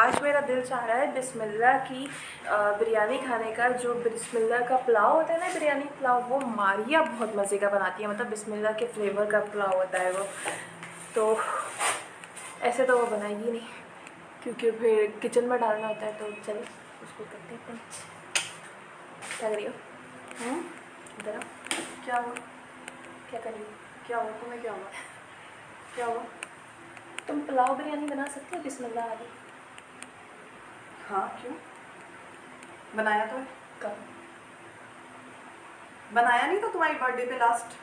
आज मेरा दिल चाह रहा है बिस्मिल्लाह की बिरयानी खाने का। जो बिस्मिल्लाह का पुलाव होता है ना, बिरयानी पुलाव, वो मारिया बहुत मज़े का बनाती है। मतलब बिस्मिल्लाह के फ्लेवर का पुलाव होता है वो। तो ऐसे तो वो बनाएगी नहीं, क्योंकि फिर किचन में डालना होता है। तो चलो उसको करते हैं। क्या कर रही हो? इधर आओ। क्या हुआ? क्या कर रही हो? क्या हुआ तुम्हें? क्या हुआ? क्या हुआ? तुम पुलाव बिरयानी बना सकती हो बिस्मिल्लाह वाली? हाँ, क्यों? बनाया तो है। कब? बनाया नहीं था तुम्हारी बर्थडे पे लास्ट?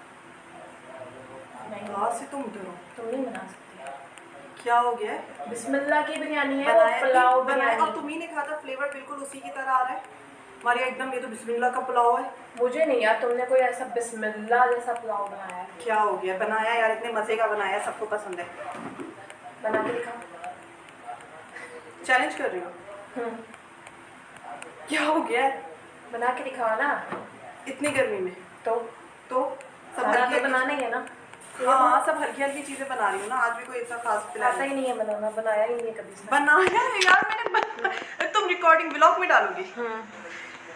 नहीं, लास्ट से तुम डरो। तुम नहीं बना सकती। क्या हो गया है? बिस्मिल्लाह की बिरयानी है वो, बनाया पुलाव बनाया बिरयानी। और तुम्ही ने कहा था फ्लेवर बिल्कुल उसी की तरह आ रहा है हमारे एकदम। ये तो बिस्मिल्लाह का पुलाव है। मुझे नहीं यार, तुमने कोई ऐसा बिस्मिल्लाह जैसा पुलाव बनाया है। क्या हो गया? बनाया यार, इतने मज़े का बनाया, सबको पसंद है। बना के दिखाओ। चैलेंज कर रही हो? क्या हो गया है? बना के दिखाओ ना। इतनी गर्मी में तो सब खाना हल्की तो बनाना ही है ना। हाँ, सब हल्की हल्की चीज़ें बना रही हूँ ना। आज भी कोई ऐसा खास आता प्लान ही नहीं है बनाना, बनाया ही नहीं है कभी से। बनाया है यार मैंने तुम रिकॉर्डिंग ब्लॉग में डालोगी?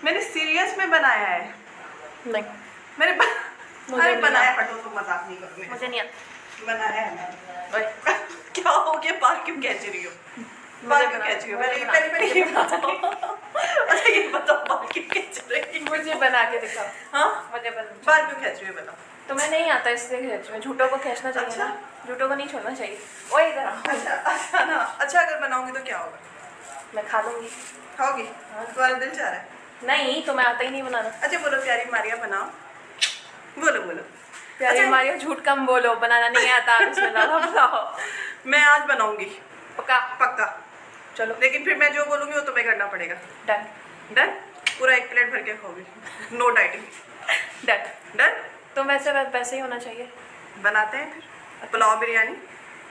मैंने सीरियस में बनाया है। नहीं, मैंने मुझे बनाया। हटो, तुम मजाक नहीं करोगे। मुझे नहीं आता। बनाया है मैंने। क्या हो गया? बाल क्यों खींच रही हो? बाल क्यों खींच रही हो? पहले ये बताओ। अच्छा, ये बताओ, बाल क्यों खींच रही हो? मुझे बना के दिखाओ। हाँ, मुझे बाल क्यों खींच रही हो? बताओ। तुम्हें नहीं आता इसलिए खींच रही हूँ। झूठों को खींचना चाहिए। अच्छा। ना, झूठों को नहीं छोड़ना चाहिए। ओए इधर आओ। अच्छा ना। अच्छा, अगर बनाऊंगी तो क्या होगा? मैं खा लूंगी। खाओगी? तुम्हारा दिल चाह रहा है? नहीं, तुम्हें आता ही नहीं बनाना। अच्छा बोलो, प्यारी मारिया बनाओ। बोलो बोलो। प्यारे अच्छा, मारियो, झूठ कम बोलो। बनाना नहीं आता बिस्मिल्लाह बताओ। मैं आज बनाऊंगी पक्का? पक्का। चलो, लेकिन फिर मैं जो बोलूंगी वो तुम्हें करना पड़ेगा। डन। डन? पूरा एक प्लेट भर के खाओगी, नो डाइटिंग। डन। डन? तो वैसे ही होना चाहिए। बनाते हैं फिर पुलाव बिरयानी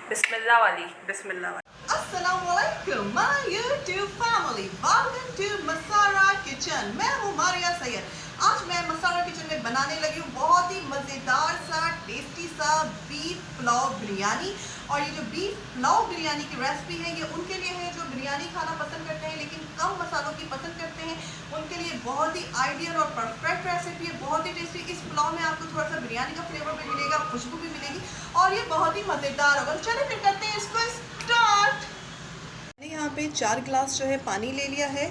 बिस्मिल्लाह वाली। बिस्मिल्लाह वाली। अस्सलामुअलैकुम my YouTube family, welcome to Masara kitchen. मैं हूँ मारिया सैयद। आज मैं मसारा किचन में बनाने लगी हूँ बहुत ही मज़ेदार सा टेस्टी सा बीफ पुलाव बिरयानी। और ये जो बीफ पुलाव बिरयानी की रेसिपी है, ये उनके लिए है जो बिरयानी खाना पसंद करते हैं लेकिन कम मसालों की पसंद करते हैं। उनके लिए बहुत ही आइडियल और परफेक्ट रेसिपी है, बहुत ही टेस्टी। इस पुलाव में आपको थोड़ा सा बिरयानी का फ्लेवर भी मिलेगा, खुशबू भी मिलेगी और ये बहुत ही मज़ेदार होगा। चलो फिर करते हैं इसको स्टार्ट। मैंने यहाँ पे 4 गिलास जो है पानी ले लिया है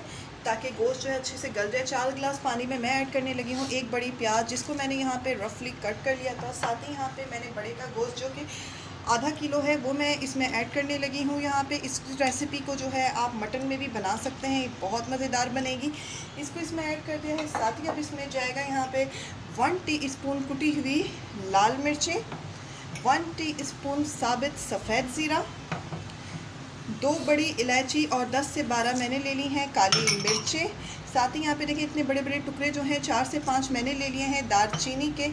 ताकि गोश्त जो है अच्छे से गल जाए। 4 गिलास पानी में मैं ऐड करने लगी हूँ एक बड़ी प्याज, जिसको मैंने यहाँ पे रफली कट कर लिया था। साथ ही यहाँ पे मैंने बड़े का गोश्त जो कि आधा किलो है वो मैं इसमें ऐड करने लगी हूँ। यहाँ पे इस रेसिपी को जो है आप मटन में भी बना सकते हैं, बहुत मज़ेदार बनेगी। इसको इसमें ऐड कर दिया है। साथ ही अब इसमें जाएगा यहाँ पे 1 टीस्पून कुटी हुई लाल मिर्चें, 1 टीस्पून साबित सफ़ेद ज़ीरा, 2 बड़ी इलायची और 10 से 12 मैंने ले ली हैं काली मिर्चें। साथ ही यहाँ पे देखिए इतने बड़े बड़े टुकड़े जो हैं 4 से 5 मैंने ले लिए हैं दालचीनी के।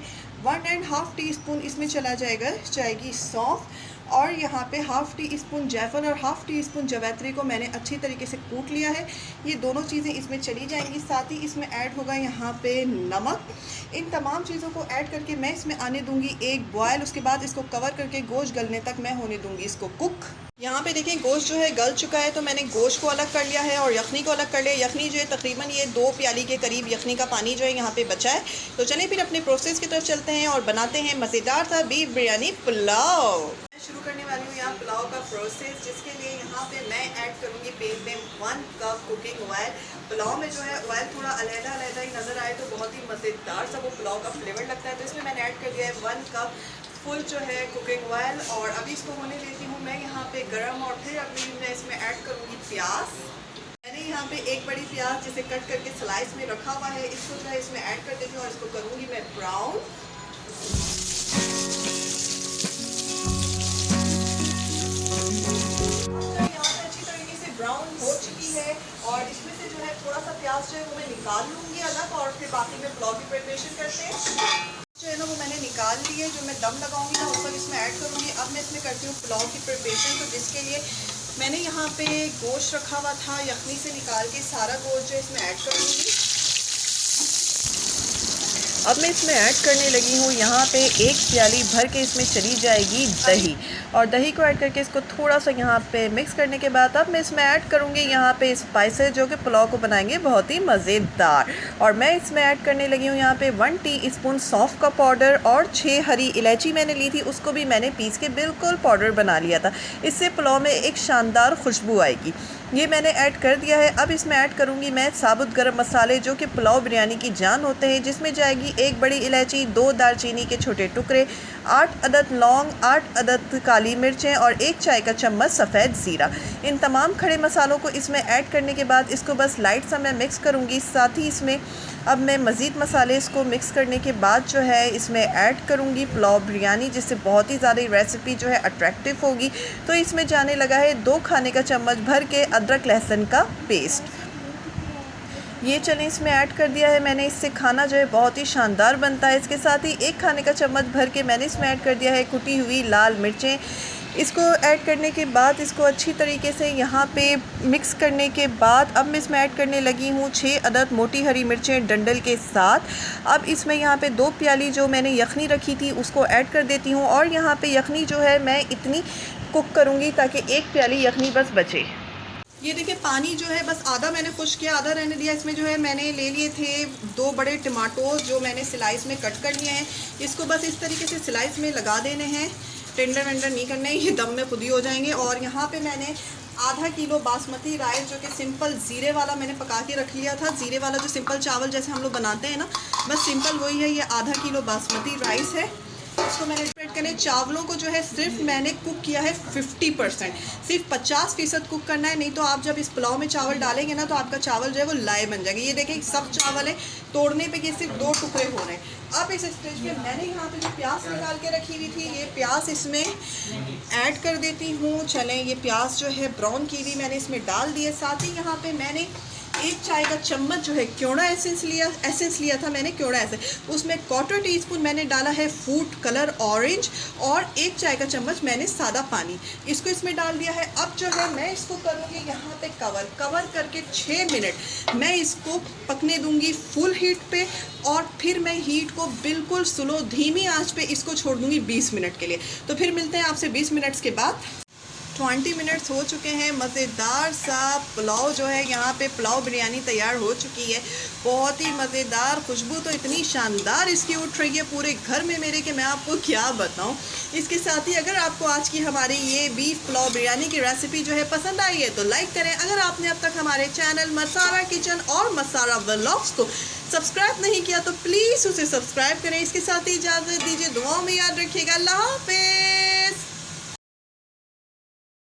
1.5 टीस्पून इसमें चला जाएगी सौंफ। और यहाँ पे 1/2 टीस्पून जायफल और 1/2 टीस्पून जवैत्री को मैंने अच्छी तरीके से कूट लिया है। ये दोनों चीज़ें इसमें चली जाएंगी। साथ ही इसमें ऐड होगा यहाँ पे नमक। इन तमाम चीज़ों को ऐड करके मैं इसमें आने दूंगी एक बॉयल। उसके बाद इसको कवर करके गोश्त गलने तक मैं होने दूंगी इसको कुक। यहाँ पे देखें गोश्त जो है गल चुका है, तो मैंने गोश्त को अलग कर लिया है और यखनी को अलग कर लिया। यखनी जो है तकरीबन ये 2 प्याली के करीब यखनी का पानी जो है यहाँ पे बचा है। तो चलें फिर अपने प्रोसेस की तरफ चलते हैं और बनाते हैं मज़ेदार सा बीफ बिरयानी पुलाव। मैं शुरू करने वाली हूँ यहाँ पुलाव का प्रोसेस, जिसके लिए यहाँ पे मैं ऐड करूँगी पैन में 1 कप कुकिंग ऑयल। पुलाव में जो है ऑयल थोड़ा अलग-अलग ही नज़र आए तो बहुत ही मज़ेदार सा वो पुलाव का फ्लेवर लगता है। तो इसमें मैंने ऐड कर दिया है 1 कप फुल जो है कुकिंग ऑयल। और अभी इसको होने देती हूँ मैं यहाँ पे गरम। और फिर अभी मैं इसमें ऐड करूँगी प्याज। मैंने यहाँ पे एक बड़ी प्याज जिसे कट करके स्लाइस में रखा हुआ है, इसको जो है इसमें ऐड कर देती हूँ और इसको करूँगी मैं ब्राउन। यहाँ पे अच्छी तरीके से ब्राउन हो चुकी है और इसमें से जो है थोड़ा सा प्याज जो है वो मैं निकाल लूँगी अलग। और फिर बाकी में पुलाव की प्रिपरेशन करते हैं। जो है ना वो मैंने निकाल ली है। जो मैं दम लगाऊंगी ना उस वक्त इसमें ऐड करूँगी। अब मैं इसमें करती हूँ पुलाव की प्रिपरेशन। तो जिसके लिए मैंने यहाँ पे गोश्त रखा हुआ था, यखनी से निकाल के सारा गोश्त जो है इसमें ऐड करूँगी। अब मैं इसमें ऐड करने लगी हूँ यहाँ पे 1 प्याली भर के इसमें चली जाएगी दही, और दही को ऐड करके इसको थोड़ा सा यहाँ पे मिक्स करने के बाद अब मैं इसमें ऐड करूँगी यहाँ पे स्पाइसेस जो कि पुलाव को बनाएंगे बहुत ही मज़ेदार। और मैं इसमें ऐड करने लगी हूँ यहाँ पे 1 टीस्पून सौंफ का पाउडर और 6 हरी इलायची मैंने ली थी, उसको भी मैंने पीस के बिल्कुल पाउडर बना लिया था। इससे पुलाव में एक शानदार खुशबू आएगी। ये मैंने ऐड कर दिया है। अब इसमें ऐड करूँगी मैं साबुत गरम मसाले जो कि पुलाव बिरयानी की जान होते हैं, जिसमें जाएगी 1 बड़ी इलायची, 2 दालचीनी के छोटे टुकड़े, 8 अदद लौंग, 8 अदद काली मिर्चें और 1 चाय का चम्मच सफ़ेद ज़ीरा। इन तमाम खड़े मसालों को इसमें ऐड करने के बाद इसको बस लाइट सा मैं मिक्स करूँगी। साथ ही इसमें अब मैं मज़ीद मसाले इसको मिक्स करने के बाद जो है इसमें ऐड करूँगी पुलाव बिरयानी, जिससे बहुत ही ज़्यादा रेसिपी जो है अट्रैक्टिव होगी। तो इसमें जाने लगा है 2 खाने का चम्मच भर के अदरक लहसुन का पेस्ट। ये चलें इसमें ऐड कर दिया है मैंने। इससे खाना जो है बहुत ही शानदार बनता है। इसके साथ ही 1 खाने का चम्मच भर के मैंने इसमें ऐड कर दिया है कुटी हुई लाल मिर्चें। इसको ऐड करने के बाद इसको अच्छी तरीके से यहाँ पे मिक्स करने के बाद अब मैं इसमें ऐड करने लगी हूँ 6 अदद मोटी हरी मिर्चें डंडल के साथ। अब इसमें यहाँ पे 2 प्याली जो मैंने यखनी रखी थी उसको ऐड कर देती हूँ, और यहाँ पे यखनी जो है मैं इतनी कुक करूँगी ताकि 1 प्याली यखनी बस बचे। ये देखिए पानी जो है बस आधा मैंने खुश किया, आधा रहने दिया। इसमें जो है मैंने ले लिए थे 2 बड़े टमाटो जो मैंने स्लाइस में कट कर लिए हैं। इसको बस इस तरीके से स्लाइस में लगा देने हैं, टेंडर वेंडर नहीं करने, ये दम में खुद ही हो जाएंगे। और यहाँ पे मैंने आधा किलो बासमती राइस जो कि सिंपल ज़ीरे वाला मैंने पका के रख लिया था। ज़ीरे वाला जो सिंपल चावल जैसे हम लोग बनाते हैं ना, बस सिंपल वही है। ये आधा किलो बासमती राइस है। इसको मैंने स्प्रेड करने, चावलों को जो है सिर्फ मैंने कुक किया है 50%, सिर्फ 50% कुक करना है। नहीं तो आप जब इस पुलाव में चावल डालेंगे ना तो आपका चावल जो है वो लाए बन जाएगा। ये देखें सब चावल है, तोड़ने पे ये सिर्फ 2 टुकड़े हो रहे हैं। अब इस स्टेज पे मैंने यहाँ पे जो प्याज निकाल के रखी हुई थी, ये प्याज इसमें ऐड कर देती हूँ। चलें, ये प्याज जो है ब्राउन की हुई मैंने इसमें डाल दिए। साथ ही यहाँ पे मैंने 1 चाय का चम्मच जो है क्योड़ा एसेंस लिया था मैंने, क्योड़ा एसेंस। उसमें 1/4 टीस्पून मैंने डाला है फूड कलर ऑरेंज, और 1 चाय का चम्मच मैंने सादा पानी इसको इसमें डाल दिया है। अब जो है मैं इसको करूँगी यहाँ पे कवर करके 6 मिनट मैं इसको पकने दूँगी फुल हीट पे, और फिर मैं हीट को बिल्कुल स्लो धीमी आंच पे इसको छोड़ दूँगी 20 मिनट के लिए। तो फिर मिलते हैं आपसे 20 मिनट्स के बाद। 20 मिनट्स हो चुके हैं। मज़ेदार सा पुलाव जो है यहाँ पे पुलाव बिरयानी तैयार हो चुकी है। बहुत ही मज़ेदार, खुशबू तो इतनी शानदार इसकी उठ रही है पूरे घर में मेरे कि मैं आपको क्या बताऊँ। इसके साथ ही अगर आपको आज की हमारी ये बीफ पुलाव बिरयानी की रेसिपी जो है पसंद आई है तो लाइक करें। अगर आपने अब तक हमारे चैनल मसारा किचन और मसारा व्लॉग्स को सब्सक्राइब नहीं किया तो प्लीज़ उसे सब्सक्राइब करें। इसके साथ ही इजाज़त दीजिए, दुआओं में याद रखिएगा। अल्लाह हाफ़िज़।